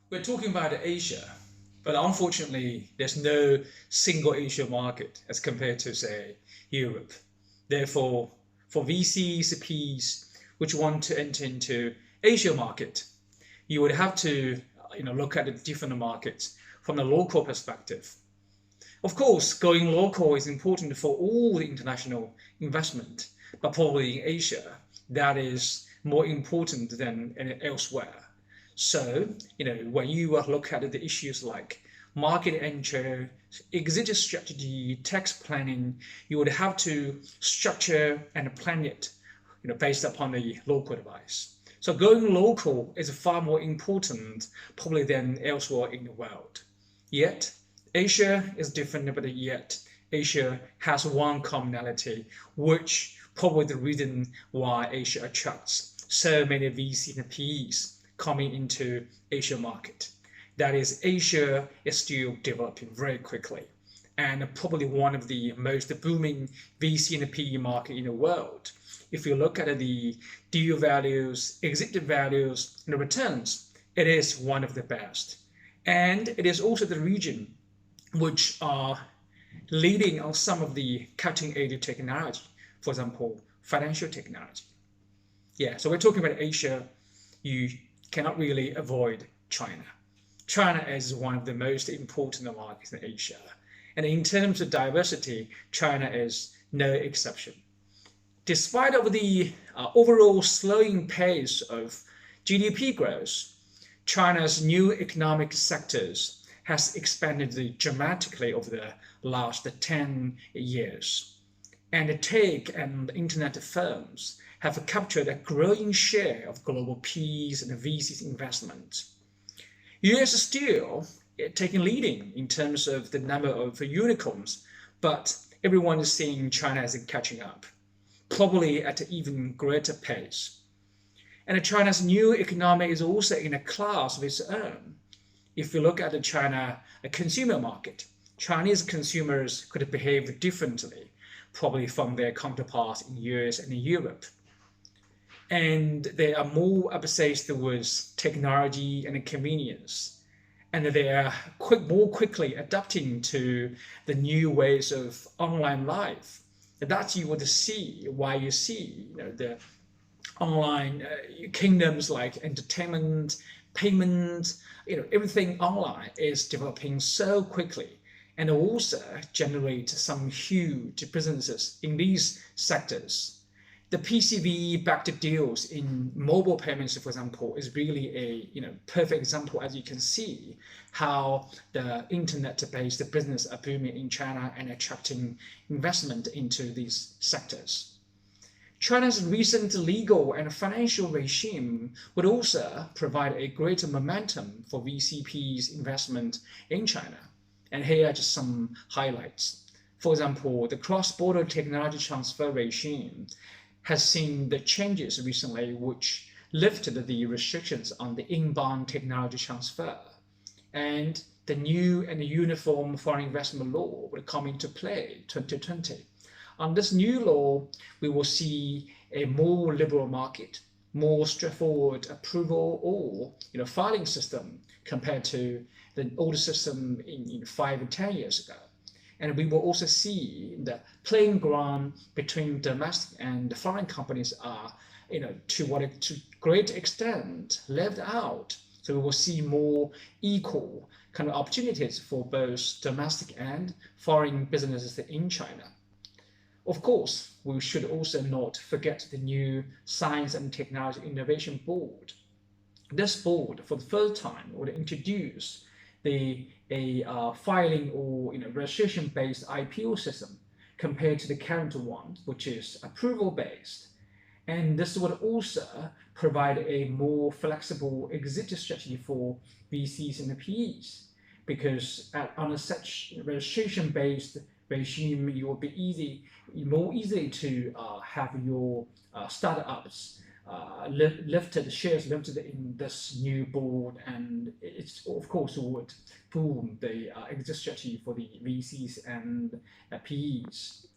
We're talking about Asia, but unfortunately, there's no single Asia market as compared to, say, Europe. Therefore, for VCs, Ps, which want to enter into Asia market, you would have to, look at the different markets from the local perspective. Of course, going local is important for all the international investment, but probably in Asia, that is more important than elsewhere. So, when you look at the issues like market entry, exit strategy, tax planning, you would have to structure and plan it, based upon the local advice. So going local is far more important probably than elsewhere in the world. Yet, Asia is different, but yet Asia has one commonality, which probably the reason why Asia attracts so many VC and PEs coming into Asia market. That is, Asia is still developing very quickly and probably one of the most booming VC and PE market in the world. If you look at the deal values, exit values, and the returns, it is one of the best. And it is also the region which are leading on some of the cutting edge technology, for example, financial technology. Yeah, so we're talking about Asia. You cannot really avoid China. China is one of the most important markets in Asia. And in terms of diversity, China is no exception. Despite of the overall slowing pace of GDP growth, China's new economic sectors has expanded dramatically over the last 10 years. And the tech and internet firms have captured a growing share of global P's and VC's investment. US is still taking leading in terms of the number of unicorns, but everyone is seeing China as catching up, probably at an even greater pace. And China's new economy is also in a class of its own. If you look at the China consumer market, Chinese consumers could behave differently, probably from their counterparts in US and in Europe. And they are more obsessed with technology and convenience. And they are more quickly adapting to the new ways of online life. That you would see why you see the online kingdoms like entertainment, payment, everything online is developing so quickly and also generate some huge businesses in these sectors. The PCV-backed deals in mobile payments, for example, is really a perfect example. As you can see, how the internet-based business are booming in China and attracting investment into these sectors. China's recent legal and financial regime would also provide a greater momentum for VCP's investment in China. And here are just some highlights. For example, the cross-border technology transfer regime has seen the changes recently which lifted the restrictions on the inbound technology transfer. And the new and uniform foreign investment law will come into play 2020. On this new law, we will see a more liberal market, more straightforward approval or filing system compared to the old system in 5 and 10 years ago. And we will also see the playing ground between domestic and foreign companies are, to great extent left out. So we will see more equal kind of opportunities for both domestic and foreign businesses in China. Of course, we should also not forget the new Science and Technology Innovation Board. This board, for the first time, would introduce a filing or registration-based IPO system compared to the current one, which is approval-based. And this would also provide a more flexible exit strategy for VCs and PEs, because on a such registration-based regime, it will be more easy to have your startups shares lifted in this new board, and it's of course would boom the exit strategy for the VCs and PEs.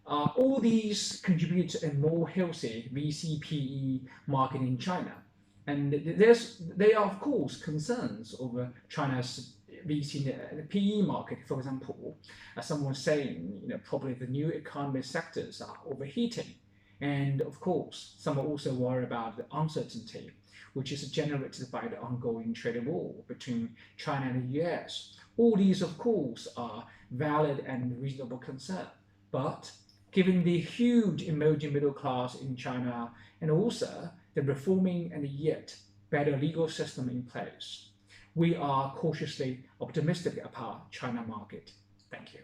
All these contribute to a more healthy VC PE market in China. And there are, of course, concerns over China's VC, the PE market, for example. As someone saying, probably the new economy sectors are overheating. And of course, some are also worried about the uncertainty, which is generated by the ongoing trade war between China and the US. All these, of course, are valid and reasonable concern. But given the huge emerging middle class in China and also the reforming and yet better legal system in place, we are cautiously optimistic about China market. Thank you.